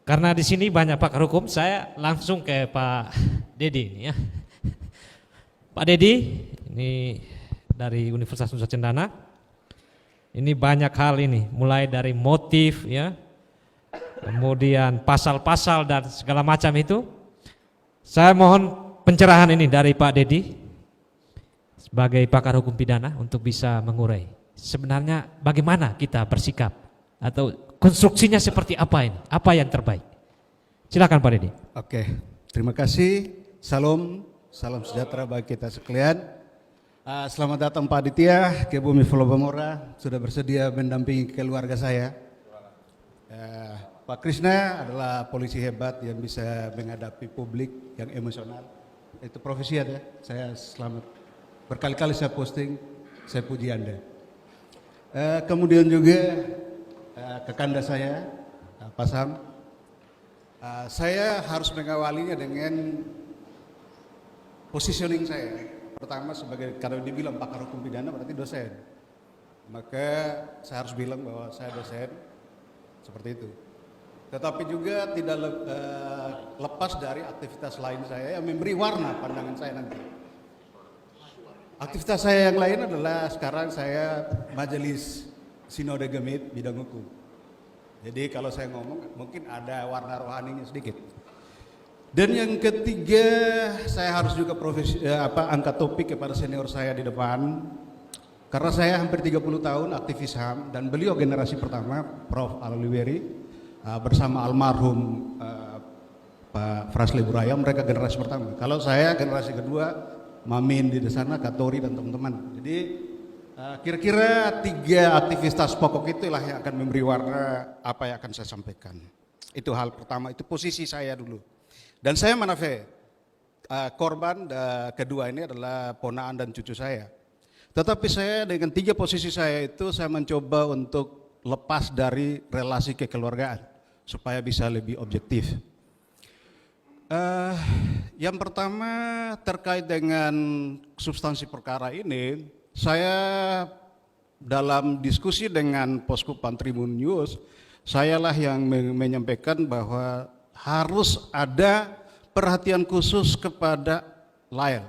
Karena di sini banyak pakar hukum, saya langsung ke Pak Dedi ini ya. Pak Dedi, ini dari Universitas Nusa Cendana. Ini banyak hal ini, mulai dari motif ya, kemudian pasal-pasal dan segala macam itu. Saya mohon pencerahan ini dari Pak Dedi sebagai pakar hukum pidana untuk bisa mengurai. Sebenarnya bagaimana kita bersikap atau konstruksinya seperti apa ini? Apa yang terbaik? Silakan Pak Dedi. Oke, terima kasih. Salam sejahtera bagi kita sekalian. Selamat datang Pak Aditya ke Bumi Pulau Bamora, sudah bersedia mendampingi keluarga saya. Pak Krishna adalah polisi hebat yang bisa menghadapi publik yang emosional. Itu profesi ya, saya selamat. Berkali-kali saya posting, saya puji Anda. Kemudian juga kekanda saya, Pak Sam. Saya harus mengawalinya dengan positioning saya. Pertama sebagai, kalau dibilang pakar hukum pidana berarti dosen. Maka saya harus bilang bahwa saya dosen, seperti itu. Tetapi juga tidak lepas dari aktivitas lain saya yang memberi warna pandangan saya nanti. Aktivitas saya yang lain adalah sekarang saya majelis sinode gemit bidang hukum. Jadi kalau saya ngomong mungkin ada warna rohaninya sedikit. Dan yang ketiga, saya harus juga angkat topik kepada senior saya di depan. Karena saya hampir 30 tahun aktivis HAM dan beliau generasi pertama, Prof. Aloliweri, bersama almarhum Pak Frasli Buraya, mereka generasi pertama. Kalau saya generasi kedua, Mamin di sana, Katori dan teman-teman. Jadi kira-kira 3 aktivitas pokok itulah yang akan memberi warna apa yang akan saya sampaikan. Itu hal pertama, itu posisi saya dulu. Dan saya manafe, korban kedua ini adalah ponaan dan cucu saya. Tetapi saya dengan 3 posisi saya itu saya mencoba untuk lepas dari relasi kekeluargaan supaya bisa lebih objektif. Yang pertama terkait dengan substansi perkara ini, saya dalam diskusi dengan Poskupam Tribun News, sayalah yang menyampaikan bahwa harus ada perhatian khusus kepada Lael.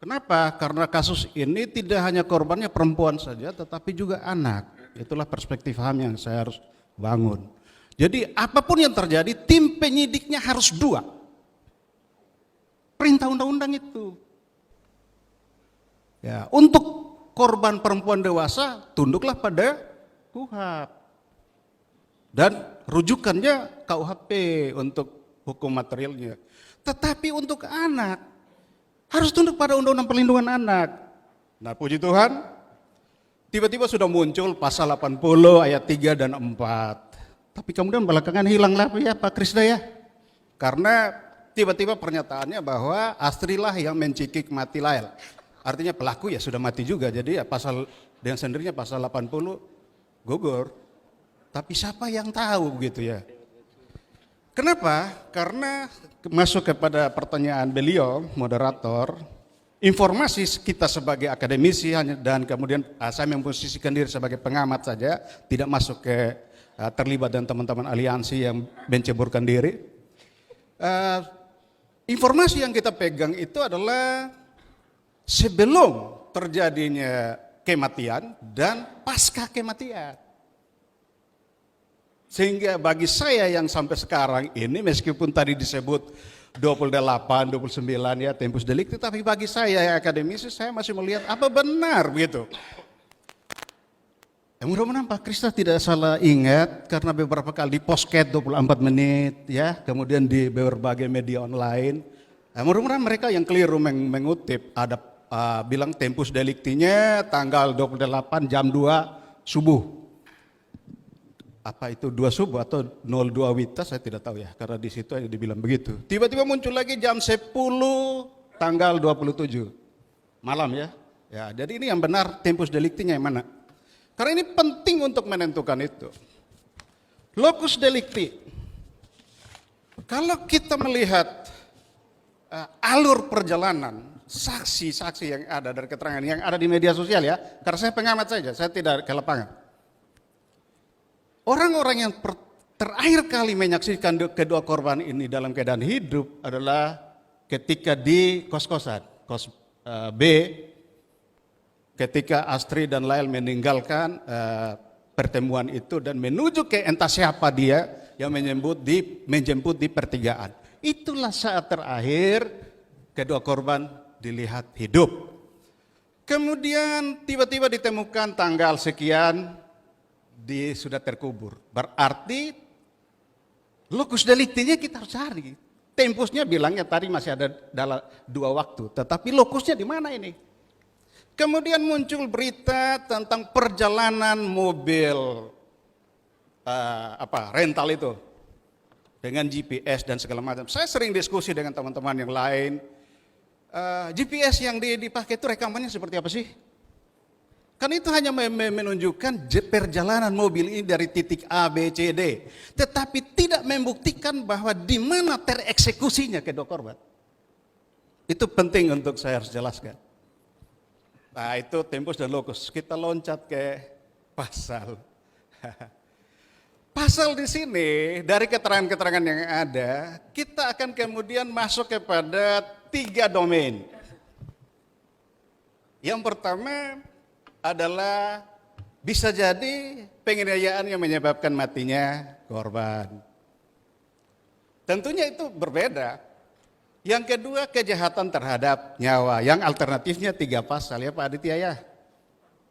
Kenapa? Karena kasus ini tidak hanya korbannya perempuan saja, tetapi juga anak. Itulah perspektif HAM yang saya harus bangun. Jadi apapun yang terjadi, tim penyidiknya harus 2. Perintah undang-undang itu. Ya, untuk korban perempuan dewasa, tunduklah pada KUHP. Dan rujukannya KUHP untuk hukum materialnya. Tetapi untuk anak, harus tunduk pada Undang-Undang Perlindungan Anak. Nah puji Tuhan, tiba-tiba sudah muncul pasal 80 ayat 3 dan 4. Tapi kemudian belakangan hilanglah ya Pak Krishna ya. Karena tiba-tiba pernyataannya bahwa Astrilah yang mencikik mati Lael. Artinya pelaku ya sudah mati juga, jadi ya pasal dengan sendirinya pasal 80 gugur. Tapi siapa yang tahu begitu ya. Kenapa? Karena masuk kepada pertanyaan beliau, moderator, informasi kita sebagai akademisi dan kemudian saya memposisikan diri sebagai pengamat saja, tidak masuk ke terlibat dengan teman-teman aliansi yang menceburkan diri. Informasi yang kita pegang itu adalah sebelum terjadinya kematian dan pasca kematian. Sehingga bagi saya yang sampai sekarang ini meskipun tadi disebut 28, 29 ya tempus delicti, tapi bagi saya yang akademisi saya masih melihat apa benar begitu. Mudah-mudahan Pak Krishna tidak salah ingat karena beberapa kali di Posket 24 menit ya, kemudian di berbagai media online. Mudah-mudahan mereka yang keliru mengutip ada bilang tempus delictinya tanggal 28 jam 2 subuh. Apa itu 2 subuh atau 02 Wita saya tidak tahu ya, karena di situ ada dibilang begitu. Tiba-tiba muncul lagi jam 10 tanggal 27 malam ya. Ya, jadi ini yang benar tempus delictinya yang mana? Karena ini penting untuk menentukan itu. Locus delicti. Kalau kita melihat alur perjalanan saksi-saksi yang ada dari keterangan yang ada di media sosial ya, karena saya pengamat saja, saya tidak ke lapangan. Orang-orang yang terakhir kali menyaksikan kedua korban ini dalam keadaan hidup adalah ketika di kos-kosan, kos B, ketika Astri dan Lael meninggalkan pertemuan itu dan menuju ke entah siapa dia yang menjemput di pertigaan. Itulah saat terakhir kedua korban dilihat hidup. Kemudian tiba-tiba ditemukan tanggal sekian sudah terkubur. Berarti lokus deliktinya kita harus cari. Tempusnya bilangnya tadi masih ada dalam 2 waktu, tetapi lokusnya di mana ini? Kemudian muncul berita tentang perjalanan mobil rental itu dengan GPS dan segala macam. Saya sering diskusi dengan teman-teman yang lain. GPS yang dipakai itu rekamannya seperti apa sih? Kan itu hanya menunjukkan perjalanan mobil ini dari titik A, B, C, D. Tetapi tidak membuktikan bahwa di mana tereksekusinya kedua korban. Itu penting untuk saya harus jelaskan. Nah itu tempus dan lokus. Kita loncat ke pasal. Pasal di sini dari keterangan-keterangan yang ada, kita akan kemudian masuk kepada 3 domain. Yang pertama adalah bisa jadi penganiayaan yang menyebabkan matinya korban. Tentunya itu berbeda. Yang kedua kejahatan terhadap nyawa. Yang alternatifnya 3 pasal ya Pak Aditya ya.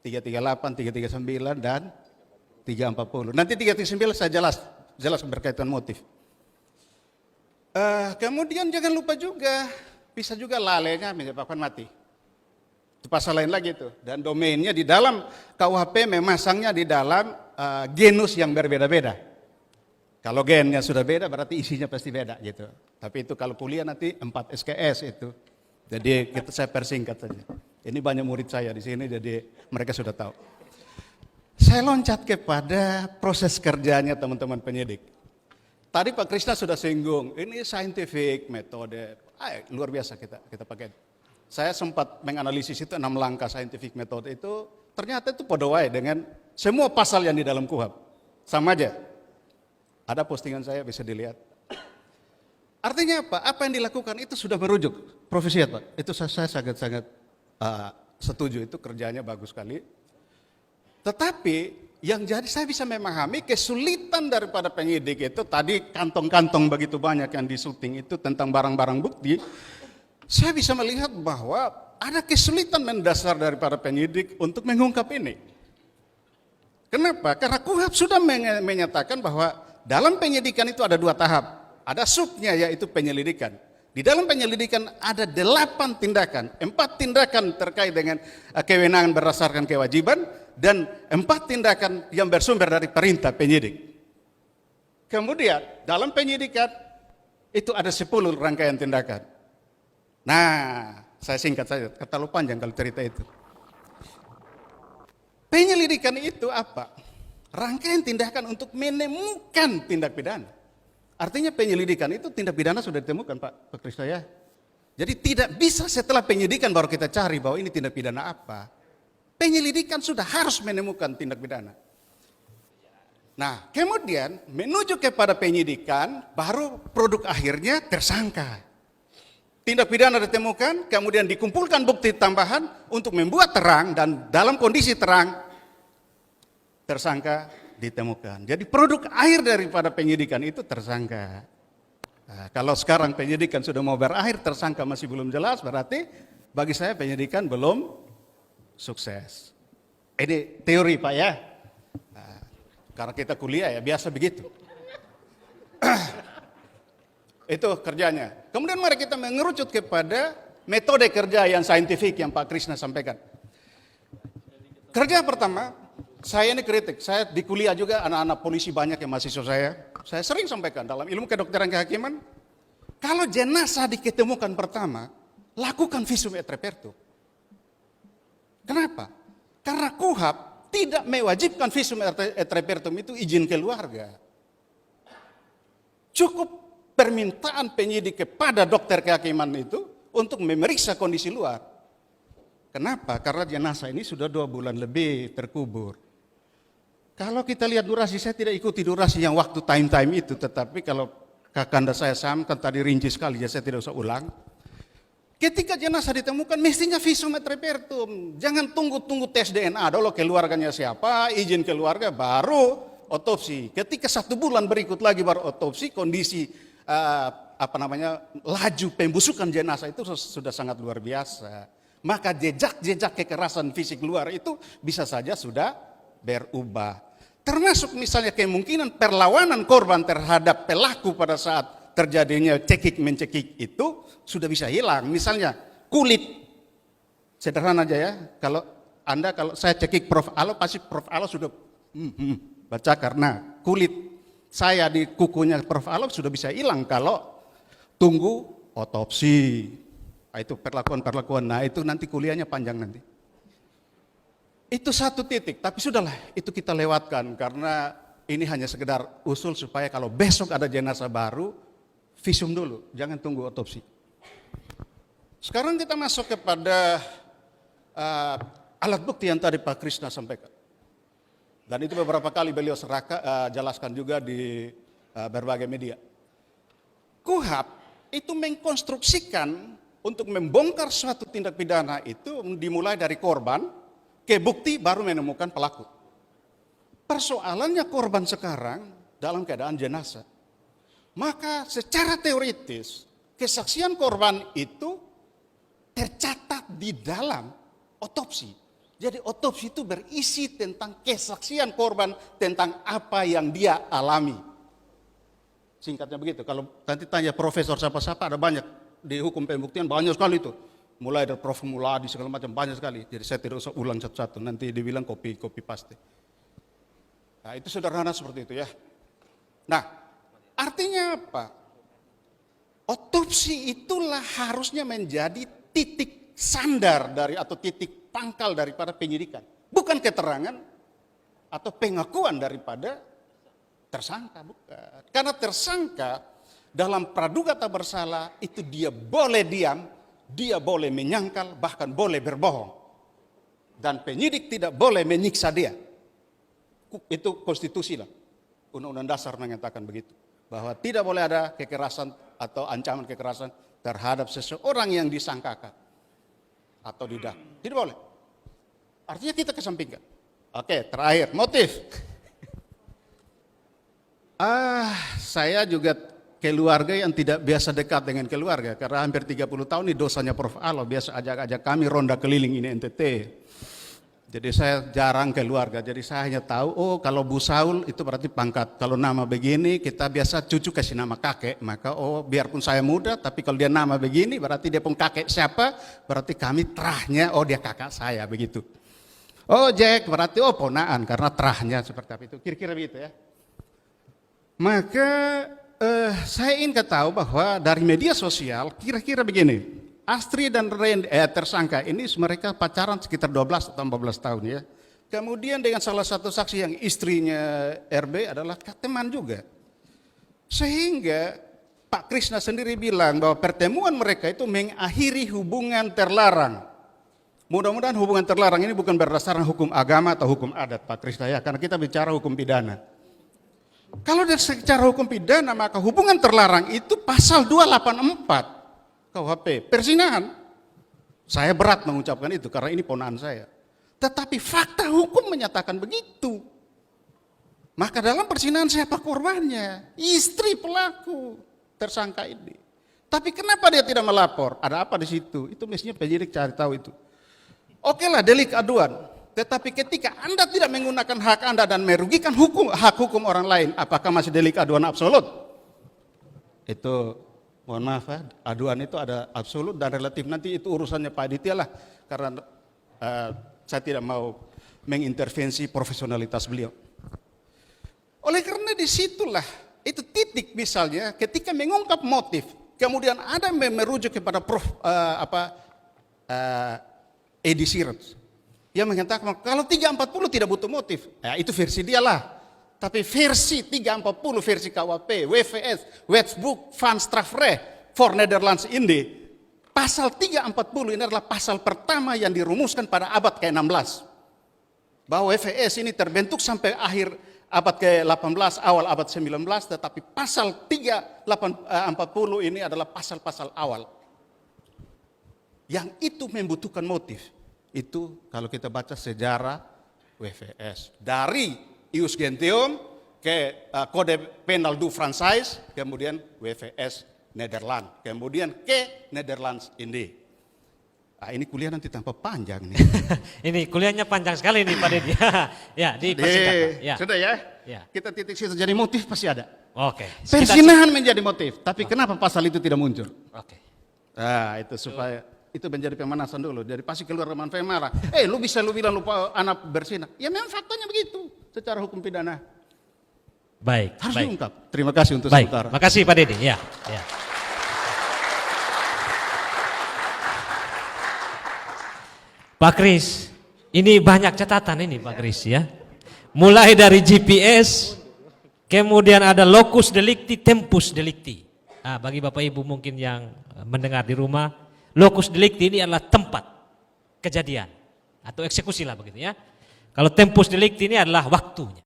338, 339 dan 340. Nanti 339 saya jelas berkaitan motif. Kemudian jangan lupa juga bisa juga lalainya menyebabkan mati. Itu pasal lain lagi itu. Dan domainnya di dalam KUHP memasangnya di dalam genus yang berbeda-beda. Kalau gennya sudah beda berarti isinya pasti beda gitu. Tapi itu kalau kuliah nanti 4 SKS itu. Jadi saya persingkat saja. Ini banyak murid saya di sini jadi mereka sudah tahu. Saya loncat kepada proses kerjanya teman-teman penyidik. Tadi Pak Krisna sudah singgung, ini scientific metode. Luar biasa kita pakai. Saya sempat menganalisis itu 6 langkah scientific metode itu. Ternyata itu podowai dengan semua pasal yang di dalam KUHP. Sama aja. Ada postingan saya bisa dilihat. Artinya apa? Apa yang dilakukan itu sudah merujuk. Profesi Pak. Itu saya sangat-sangat setuju, itu kerjanya bagus sekali. Tetapi yang jadi saya bisa memahami kesulitan daripada penyidik itu tadi kantong-kantong begitu banyak yang disuting itu tentang barang-barang bukti. Saya bisa melihat bahwa ada kesulitan mendasar daripada penyidik untuk mengungkap ini. Kenapa? Karena KUHP sudah menyatakan bahwa dalam penyidikan itu ada 2 tahap. Ada subnya yaitu penyelidikan. Di dalam penyelidikan ada 8 tindakan. 4 tindakan terkait dengan kewenangan berdasarkan kewajiban. Dan 4 tindakan yang bersumber dari perintah penyidik. Kemudian dalam penyidikan itu ada 10 rangkaian tindakan. Nah, saya singkat saja, terlalu panjang kalau cerita itu. Penyelidikan itu apa? Rangkaian tindakan untuk menemukan tindak pidana. Artinya penyelidikan itu tindak pidana sudah ditemukan Pak Krisna ya. Jadi tidak bisa setelah penyidikan baru kita cari bahwa ini tindak pidana apa. Penyelidikan sudah harus menemukan tindak pidana. Nah, kemudian menuju kepada penyidikan baru produk akhirnya tersangka. Tindak pidana ditemukan, kemudian dikumpulkan bukti tambahan untuk membuat terang dan dalam kondisi terang tersangka ditemukan. Jadi produk akhir daripada penyidikan itu tersangka. Nah, kalau sekarang penyidikan sudah mau berakhir, tersangka masih belum jelas, berarti bagi saya penyidikan belum sukses. Ini teori Pak ya. Nah, karena kita kuliah ya biasa begitu. Itu kerjanya. Kemudian mari kita mengerucut kepada metode kerja yang saintifik yang Pak Krisna sampaikan. Kerja pertama, saya ini kritik. Saya di kuliah juga anak-anak polisi banyak yang mahasiswa saya. Saya sering sampaikan dalam ilmu kedokteran kehakiman, kalau jenazah diketemukan pertama, lakukan visum et repertum. Kenapa? Karena KUHP tidak mewajibkan visum et repertum itu izin keluarga. Cukup permintaan penyidik kepada dokter kehakiman itu untuk memeriksa kondisi luar. Kenapa? Karena jenazah ini sudah 2 bulan lebih terkubur. Kalau kita lihat durasi, saya tidak ikuti durasi yang waktu time itu, tetapi kalau kakanda saya kan tadi rinci sekali, ya saya tidak usah ulang. Ketika jenazah ditemukan, mestinya visum et repertum. Jangan tunggu-tunggu tes DNA dulu, keluarganya siapa, izin keluarga, baru otopsi. Ketika 1 bulan berikut lagi baru otopsi, kondisi laju pembusukan jenazah itu sudah sangat luar biasa. Maka jejak-jejak kekerasan fisik luar itu bisa saja sudah berubah. Termasuk misalnya kemungkinan perlawanan korban terhadap pelaku pada saat terjadinya cekik-mencekik itu sudah bisa hilang. Misalnya kulit, sederhana aja ya. Kalau saya cekik Prof. Alo, pasti Prof. Alo sudah baca karena kulit saya di kukunya Prof. Alo sudah bisa hilang kalau tunggu otopsi. Nah, itu perlakuan. Nah itu nanti kuliahnya panjang nanti. Itu satu titik, tapi sudahlah itu kita lewatkan karena ini hanya sekedar usul supaya kalau besok ada jenazah baru, visum dulu, jangan tunggu otopsi. Sekarang kita masuk kepada alat bukti yang tadi Pak Krishna sampaikan. Dan itu beberapa kali beliau jelaskan juga di berbagai media. KUHP itu mengkonstruksikan untuk membongkar suatu tindak pidana itu dimulai dari korban, ke bukti baru menemukan pelaku. Persoalannya korban sekarang dalam keadaan jenazah. Maka secara teoritis kesaksian korban itu tercatat di dalam otopsi. Jadi otopsi itu berisi tentang kesaksian korban tentang apa yang dia alami. Singkatnya begitu. Kalau nanti tanya profesor siapa-siapa ada banyak di hukum pembuktian banyak sekali itu. Mulai dari Prof. Muladi segala macam banyak sekali. Jadi saya tidak usah ulang satu-satu. Nanti dibilang copy paste. Nah itu sederhana seperti itu ya. Nah artinya apa? Otopsi itulah harusnya menjadi titik sandar dari atau titik pangkal daripada penyidikan. Bukan keterangan atau pengakuan daripada tersangka. Bukan. Karena tersangka dalam praduga tak bersalah itu dia boleh diam, dia boleh menyangkal, bahkan boleh berbohong. Dan penyidik tidak boleh menyiksa dia. Itu konstitusi lah. Undang-undang dasar mengatakan begitu. Bahwa tidak boleh ada kekerasan atau ancaman kekerasan terhadap seseorang yang disangkakan. Atau didakwa. Tidak boleh. Artinya kita kesampingkan. Oke, terakhir, motif. Saya juga keluarga yang tidak biasa dekat dengan keluarga. Karena hampir 30 tahun ini dosanya Prof. Alo. Biasa ajak-ajak kami ronda keliling ini NTT. Jadi saya jarang keluarga. Jadi saya hanya tahu, kalau Bu Saul itu berarti pangkat. Kalau nama begini kita biasa cucu kasih nama kakek. Maka biarpun saya muda, tapi kalau dia nama begini berarti dia pun kakek siapa. Berarti kami terahnya, dia kakak saya begitu. Jack berarti ponaan karena terahnya seperti apa itu. Kira-kira begitu ya. Maka saya ingin tahu bahwa dari media sosial kira-kira begini. Astri dan Randy tersangka ini mereka pacaran sekitar 12 atau 14 tahun ya. Kemudian dengan salah satu saksi yang istrinya RB adalah teman juga. Sehingga Pak Krishna sendiri bilang bahwa pertemuan mereka itu mengakhiri hubungan terlarang. Mudah-mudahan hubungan terlarang ini bukan berdasarkan hukum agama atau hukum adat Pak Krishna ya. Karena kita bicara hukum pidana. Kalau dari secara hukum pidana maka hubungan terlarang itu pasal 284 KUHP, perzinahan. Saya berat mengucapkan itu karena ini ponaan saya. Tetapi fakta hukum menyatakan begitu. Maka dalam perzinahan siapa korbannya? Istri pelaku tersangka ini. Tapi kenapa dia tidak melapor? Ada apa di situ? Itu mestinya penyidik cari tahu itu. Oke lah delik aduan. Tetapi ketika Anda tidak menggunakan hak Anda dan merugikan hak hukum orang lain, apakah masih delik aduan absolut? Itu, mohon maaf ya, aduan itu ada absolut dan relatif. Nanti itu urusannya Pak Aditya lah, karena saya tidak mau mengintervensi profesionalitas beliau. Oleh karena disitulah, itu titik misalnya ketika mengungkap motif, kemudian ada merujuk kepada Edi Sirot. Dia mengatakan kalau 340 tidak butuh motif. Ya, itu versi dia lah. Tapi versi 340 versi KUHP, WVS, Wetboek van Strafrecht for Netherlands Inde. Pasal 340 ini adalah pasal pertama yang dirumuskan pada abad ke-16. bahwa WVS ini terbentuk sampai akhir abad ke-18, awal abad 19, tetapi pasal 340 ini adalah pasal-pasal awal. Yang itu membutuhkan motif. Itu kalau kita baca sejarah WVS. Dari Ius Gentium ke Kode Penal du Franchise, kemudian WVS Nederland, kemudian ke Netherlands ini. Nah, ini kuliah nanti tampak panjang nih. Ini kuliahnya panjang sekali nih Pak Dedi. Ya, dipersingkat Pak. Ya. Sudah ya? Ya. Kita titik situ, jadi motif pasti ada. Oke. Persinahan menjadi motif, tapi kenapa pasal itu tidak muncul? Oke. Nah, itu supaya itu menjadi pemanasan dulu. Jadi pasti keluar teman marah. Lu bilang lupa anak bersinah. Ya memang faktanya begitu secara hukum pidana. Baik. Harus baik. diungkap. Terima kasih untuk Baik. sementara. Makasih Pak Dedi. Ya. Ya. Pak Kris, ini banyak catatan ini Pak Kris ya. Mulai dari GPS, kemudian ada locus delicti, tempus delicti. Nah, bagi Bapak Ibu mungkin yang mendengar di rumah, locus delicti ini adalah tempat kejadian atau eksekusi lah begitu ya. Kalau tempus delicti ini adalah waktunya.